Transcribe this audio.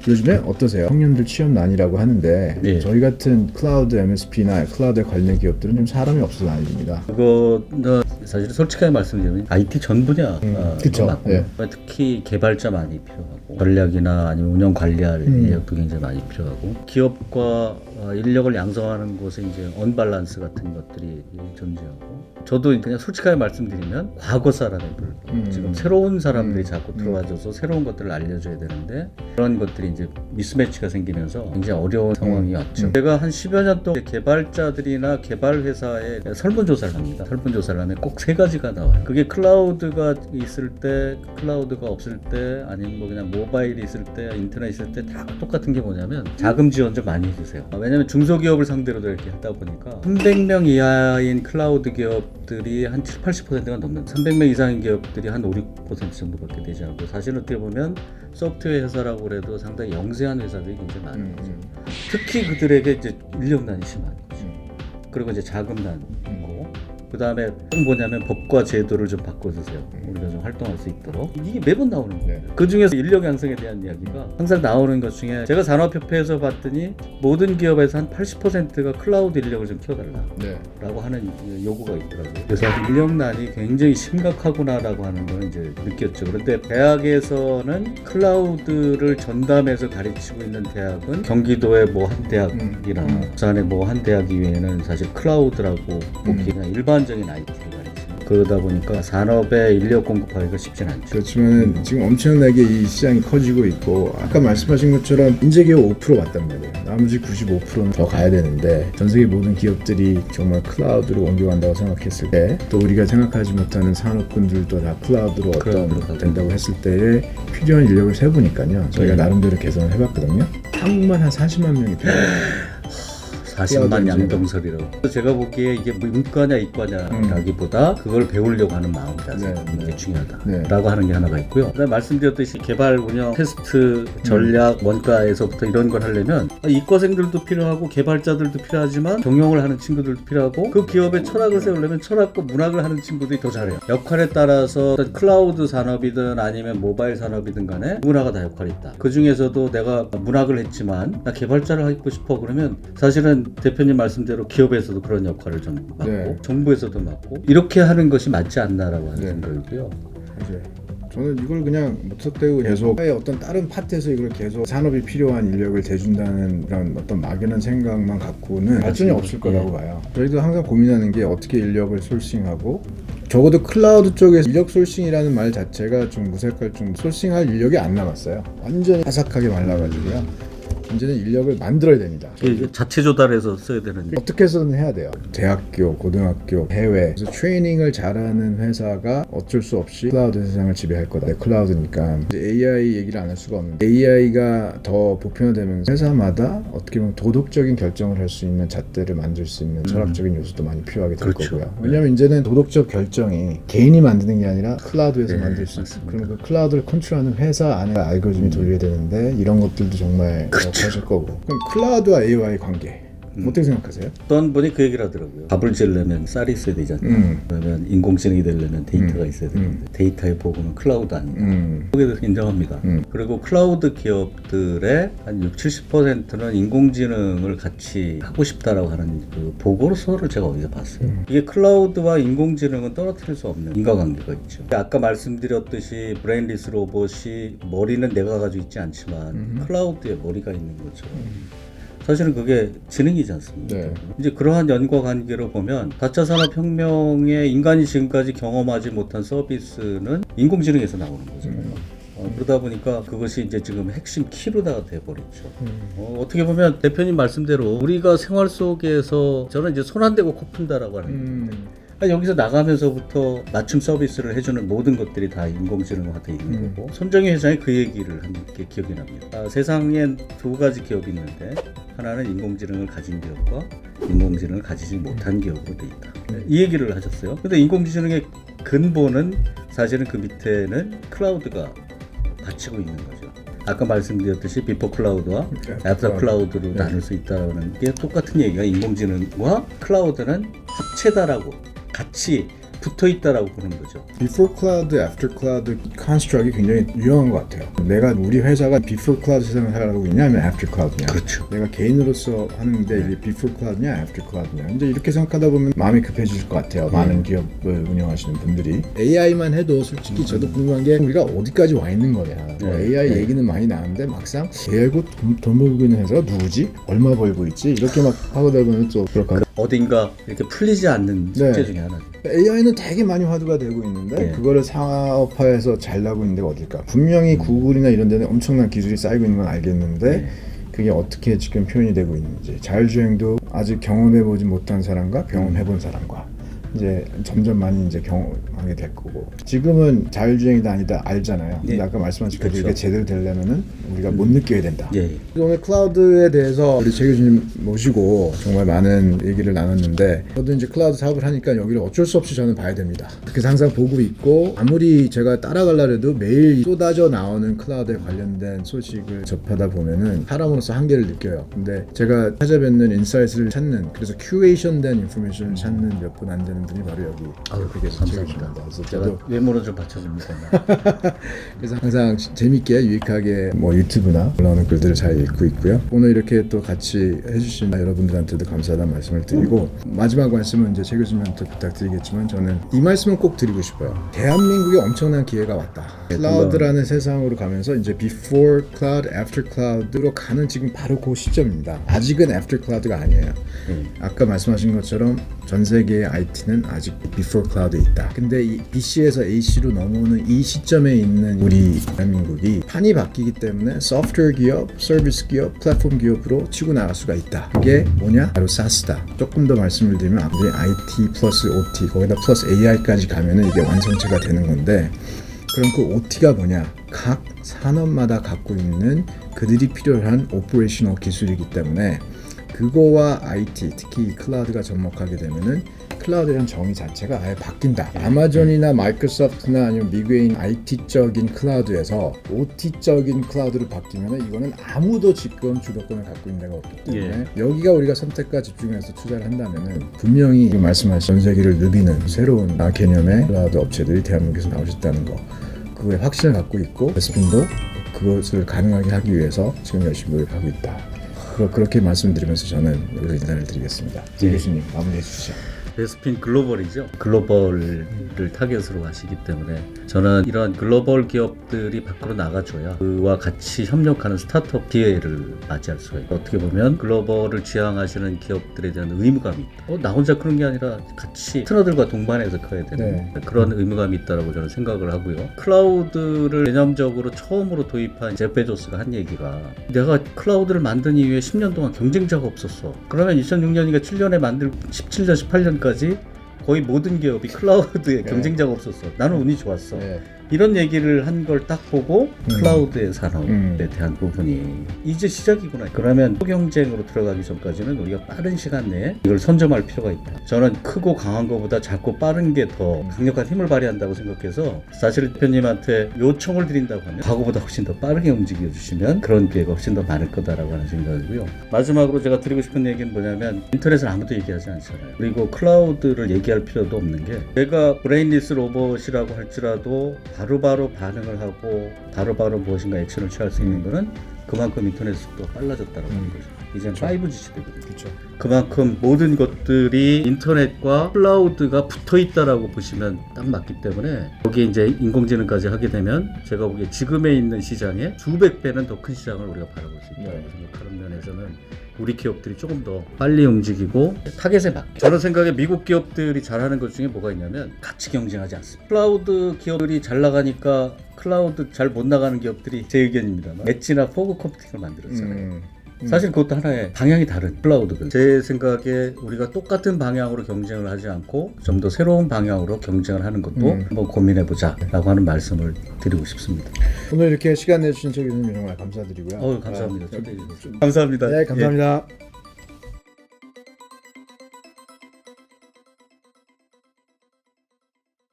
요즘에 어떠세요? 청년들 취업난이라고 하는데 예. 저희 같은 클라우드 MSP나 클라우드에 관련 기업들은 좀 사람이 없어서 난립니다. 그거는 사실 솔직하게 말씀드리면 IT 전 분야 그쵸. 맞고요. 예. 특히 개발자 많이 필요하고 전략이나 아니면 운영 관리할 인력도 굉장히 많이 필요하고 기업과 인력을 양성하는 곳에 이제 언밸런스 같은 것들이 존재하고 저도 그냥 솔직하게 말씀드리면 과거 사람의 불 지금 새로운 사람들이 자꾸 들어와줘서 새로운 것들을 알려줘야 되는데 그런 것들이 이제 미스매치가 생기면서 굉장히 어려운 상황이 왔죠. 제가 한 10여 년 동안 개발자들이나 개발 회사에 설문조사를 합니다. 설문조사를 하면 꼭 세 가지가 나와요. 그게 클라우드가 있을 때, 클라우드가 없을 때, 아니면 뭐 그냥 모바일이 있을 때, 인터넷 있을 때 다 똑같은 게 뭐냐면 자금 지원 좀 많이 해주세요. 왜냐면 중소기업을 상대로도 이렇게 하다 보니까 300명 이하인 클라우드 기업들이 한 7, 80%가 넘는 300명 이상인 기업들이 한 5, 6% 정도밖에 되지 않고 사실 어떻게 보면 소프트웨어 회사라고 그래도 상당히 영세한 회사들이 굉장히 많은 거죠. 특히 그들에게 이제 인력난이 심한 거죠. 그리고 이제 자금난이고 그 다음에 또 뭐냐면 법과 제도를 좀 바꿔주세요. 우리가 좀 활동할 수 있도록. 이게 매번 나오는 거예요. 그 중에서 인력 양성에 대한 이야기가 항상 나오는 것 중에 제가 산업협회에서 봤더니 모든 기업에서 한 80%가 클라우드 인력을 좀 키워달라 라고 하는 요구가 있더라고요. 그래서 인력난이 굉장히 심각하구나라고 하는 걸 이제 느꼈죠. 그런데 대학에서는 클라우드를 전담해서 가르치고 있는 대학은 경기도의 뭐 한 대학이나 부산의 뭐 한 대학 이외에는 사실 클라우드라고 보기가 일반적인 IT를 가르치는 그러다 보니까 산업에 인력 공급하기가 쉽진 않죠. 그렇지만 지금 엄청나게 이 시장이 커지고 있고 아까 말씀하신 것처럼 인재기업 5% 왔단 말이에요. 나머지 95%는 더 가야 되는데 전 세계 모든 기업들이 정말 클라우드로 옮겨간다고 생각했을 때 또 우리가 생각하지 못하는 산업군들도 다 클라우드로 어떤 된다고 했을 때에 필요한 인력을 세보니까요. 저희가 나름대로 개선을 해봤거든요. 한국만 한 40만 명이 필요해요. 40만 양병설이라고. 제가 보기에 이게 문과냐 이과냐라기보다 그걸 배우려고 하는 마음이라서 이게 중요하다라고 하는 게 하나가 있고요. 그다음에 말씀드렸듯이 개발, 운영, 테스트, 전략, 원가에서부터 이런 걸 하려면 이과생들도 필요하고 개발자들도 필요하지만 경영을 하는 친구들도 필요하고 그 기업의 철학을 세우려면 철학과 문학을 하는 친구들이 더 잘해요. 역할에 따라서 어떤 클라우드 산업이든 아니면 모바일 산업이든 간에 누구나가 다 역할이 있다. 그 중에서도 내가 문학을 했지만 나 개발자를 하고 싶어 그러면 사실은 대표님 말씀대로 기업에서도 그런 역할을 좀 맡고 정부에서도 맡고 이렇게 하는 것이 맞지 않나라고 하는 생각이고요. 맞아요. 저는 이걸 그냥 무턱대고 계속 어떤 다른 파트에서 이걸 계속 산업이 필요한 인력을 대준다는 그런 어떤 막연한 생각만 갖고는 발전이 없을 거라고 봐요. 저희도 항상 고민하는 게 어떻게 인력을 소싱하고 적어도 클라우드 쪽에서 인력 소싱이라는 말 자체가 좀 무색할 정도 소싱할 인력이 안 남았어요. 완전히 바삭하게 말라가지고요. 이제는 인력을 만들어야 됩니다. 자체 조달해서 써야 되는데 어떻게 해서든 해야 돼요. 대학교, 고등학교, 해외 그래서 트레이닝을 잘하는 회사가 어쩔 수 없이 클라우드 세상을 지배할 거다. 클라우드니까 이제 AI 얘기를 안 할 수가 없는데 AI가 더 보편화되면서 회사마다 어떻게 보면 도덕적인 결정을 할 수 있는 잣대를 만들 수 있는 철학적인 요소도 많이 필요하게 될 거고요. 왜냐하면 이제는 도덕적 결정이 개인이 만드는 게 아니라 클라우드에서 만들 수 있어요. 그럼 그 클라우드를 컨트롤하는 회사 안에 알고리즘이 돌려야 되는데 이런 것들도 정말 커질 거고. 그럼 클라우드와 AI의 관계 어떻게 생각하세요? 어떤 분이 그 얘기를 하더라고요. 밥을 지으려면 쌀이 있어야 되잖아요. 그러면 인공지능이 되려면 데이터가 있어야 되는데 데이터의 보고는 클라우드 아닌가. 거기에 대해서 인정합니다. 그리고 클라우드 기업들의 한 60, 70%는 인공지능을 같이 하고 싶다라고 하는 그 보고서를 제가 어디서 봤어요. 이게 클라우드와 인공지능은 떨어뜨릴 수 없는 인과관계가 있죠. 아까 말씀드렸듯이 브레인리스 로봇이 머리는 내가 가지고 있지 않지만 클라우드에 머리가 있는 것처럼 사실은 그게 지능이지 않습니까? 이제 그러한 연과 관계로 보면 4차 산업혁명에 인간이 지금까지 경험하지 못한 서비스는 인공지능에서 나오는 거잖아요. 그러다 보니까 그것이 이제 지금 핵심 키로다가 돼버렸죠. 어떻게 보면 대표님 말씀대로 우리가 생활 속에서 저는 이제 손 안 대고 코 푼다라고 하는 여기서 나가면서부터 맞춤 서비스를 해주는 모든 것들이 다 인공지능화되어 있는 거고 손정희 회장이 그 얘기를 한 게 기억이 납니다. 세상엔 두 가지 기업이 있는데 하나는 인공지능을 가진 기업과 인공지능을 가지지 못한 기업으로 돼 있다. 이 얘기를 하셨어요. 근데 인공지능의 근본은 사실은 그 밑에는 클라우드가 받치고 있는 거죠. 아까 말씀드렸듯이 비포 클라우드와 애프터 클라우드로 나눌 수 있다는 게 똑같은 얘기가 인공지능과 클라우드는 합체다라고 같이 붙어 있다라고 보는 거죠. Before Cloud, After Cloud 컨스트럭이 굉장히 유용한 것 같아요. 내가 우리 회사가 Before Cloud 세상을 살아가고 있냐, 아니면 After Cloud냐. 그렇죠. 내가 개인으로서 하는데 이게 Before Cloud냐, After Cloud냐. 이제 이렇게 생각하다 보면 마음이 급해질 것 같아요. 많은 기업을 운영하시는 분들이. AI만 해도 솔직히 저도 궁금한 게 우리가 어디까지 와 있는 거냐. 뭐 AI 얘기는 많이 나왔는데 막상 AI고 돈 벌고 있는 회사가 누구지? 얼마 벌고 있지? 이렇게 막 하고 보면 또 그럴까. 어딘가 이렇게 풀리지 않는 숙제 중에 하나죠. AI는 되게 많이 화두가 되고 있는데 그거를 상업화해서 잘 나가고 있는 데가 어딜까? 분명히 구글이나 이런 데는 엄청난 기술이 쌓이고 있는 건 알겠는데 그게 어떻게 지금 표현이 되고 있는지, 자율주행도 아직 경험해보지 못한 사람과 경험해본 사람과 이제 점점 많이 이제 경험하게 될 거고, 지금은 자율주행이다 아니다 알잖아요. 근데 아까 말씀하신 그렇죠. 이게 제대로 되려면은 우리가 못 느껴야 된다. 오늘 클라우드에 대해서 우리 최 교수님 모시고 정말 많은 얘기를 나눴는데, 저도 이제 클라우드 사업을 하니까 여기를 어쩔 수 없이 저는 봐야 됩니다. 그래서 항상 보고 있고, 아무리 제가 따라가려 해도 매일 쏟아져 나오는 클라우드에 관련된 소식을 접하다 보면은 사람으로서 한계를 느껴요. 근데 제가 찾아뵙는 인사이트를 찾는, 그래서 큐레이션된 인포메이션을 찾는 몇 분 안 되는 분이 바로 여기. 그렇게 감사합니다. 그래서 제가 외모로 좀 받쳐줍니다. 그래서 항상 재밌게 유익하게 뭐 유튜브나 올라오는 글들을 잘 읽고 있고요. 오늘 이렇게 또 같이 해주신 여러분들한테도 감사하다는 말씀을 드리고, 마지막 말씀은 이제 최 교수님한테 부탁드리겠지만 저는 이 말씀은 꼭 드리고 싶어요. 대한민국에 엄청난 기회가 왔다. 클라우드라는 세상으로 가면서 이제 Before Cloud, After Cloud로 가는 지금 바로 그 시점입니다. 아직은 After Cloud가 아니에요. 아까 말씀하신 것처럼 전 세계의 IT는 아직 Before Cloud에 있다. 근데 이 BC에서 AC로 넘어오는 이 시점에 있는 우리 대한민국이 판이 바뀌기 때문에 소프트웨어 기업, 서비스 기업, 플랫폼 기업으로 치고 나갈 수가 있다. 그게 뭐냐? 바로 SaaS다. 조금 더 말씀을 드리면 아무리 IT 플러스 OT, 거기다 플러스 AI까지 가면은 이게 완성체가 되는 건데, 그럼 그 OT가 뭐냐? 각 산업마다 갖고 있는 그들이 필요한 오퍼레이셔널 기술이기 때문에 그거와 IT, 특히 클라우드가 접목하게 되면은 클라우드라는 정의 자체가 아예 바뀐다. 아마존이나 마이크로소프트나 아니면 미국에 있는 IT적인 클라우드에서 OT적인 클라우드로 바뀌면 이거는 아무도 지금 주도권을 갖고 있는 데가 없기 때문에 여기가 우리가 선택과 집중해서 투자를 한다면은 분명히 말씀하신 전 세계를 누비는 새로운 개념의 클라우드 업체들이 대한민국에서 나올 수 있다는 거, 그거에 확신을 갖고 있고 베스핀도 그것을 가능하게 하기 위해서 지금 열심히 노력하고 있다. 그렇게 말씀드리면서 저는 여기서 인사를 드리겠습니다. 제 교수님 마무리해 주시죠. 베스핀 글로벌이죠. 글로벌을 타겟으로 하시기 때문에 저는 이런 글로벌 기업들이 밖으로 나가줘야 그와 같이 협력하는 스타트업 기회를 맞이할 수가 있고, 어떻게 보면 글로벌을 지향하시는 기업들에 대한 의무감이 있다. 나 혼자 그런 게 아니라 같이 파트너들과 동반해서 커야 되는 그런 의무감이 있다고 저는 생각을 하고요. 클라우드를 개념적으로 처음으로 도입한 제프 베조스가 한 얘기가, 내가 클라우드를 만든 이후에 10년 동안 경쟁자가 없었어. 그러면 2006년이니까 7년에 만들고 17년, 18년까지 거의 모든 기업이 클라우드에 경쟁자가 없었어. 나는 운이 좋았어. 이런 얘기를 한 걸 딱 보고 클라우드의 산업에 대한 부분이 이제 시작이구나. 그러면 경쟁으로 들어가기 전까지는 우리가 빠른 시간 내에 이걸 선점할 필요가 있다. 저는 크고 강한 것보다 작고 빠른 게 더 강력한 힘을 발휘한다고 생각해서, 사실 대표님한테 요청을 드린다고 하면 과거보다 훨씬 더 빠르게 움직여 주시면 그런 기회가 훨씬 더 많을 거다라고 하는 생각이고요. 마지막으로 제가 드리고 싶은 얘기는 뭐냐면, 인터넷은 아무도 얘기하지 않잖아요. 그리고 클라우드를 얘기할 필요도 없는 게, 내가 브레인리스 로봇이라고 할지라도 바로바로 반응을 하고 바로바로 무엇인가 액션을 취할 수 있는 거는 그만큼 인터넷 속도가 빨라졌다고 하는 거죠. 이제 5G 시대거든요. 그렇죠. 그만큼 모든 것들이 인터넷과 클라우드가 붙어 있다라고 보시면 딱 맞기 때문에, 여기에 이제 인공지능까지 하게 되면 제가 보기에 지금에 있는 시장의 수백 배는 더 큰 시장을 우리가 바라볼 수 있다고 생각하는 면에서는 우리 기업들이 조금 더 빨리 움직이고 타겟에 맞게, 저는 생각에 미국 기업들이 잘하는 것 중에 뭐가 있냐면 같이 경쟁하지 않습니다. 클라우드 기업들이 잘 나가니까 클라우드 잘 못 나가는 기업들이, 제 의견입니다만, 엣지나 포그 컴퓨팅을 만들었잖아요. 사실 그것도 하나의 방향이 다른 클라우드거든요. 제 생각에 우리가 똑같은 방향으로 경쟁을 하지 않고 좀 더 새로운 방향으로 경쟁을 하는 것도 한번 고민해보자 라고 하는 말씀을 드리고 싶습니다. 오늘 이렇게 시간 내주신 최 교수님 정말 감사드리고요. 감사합니다. 감사합니다. 네, 감사합니다.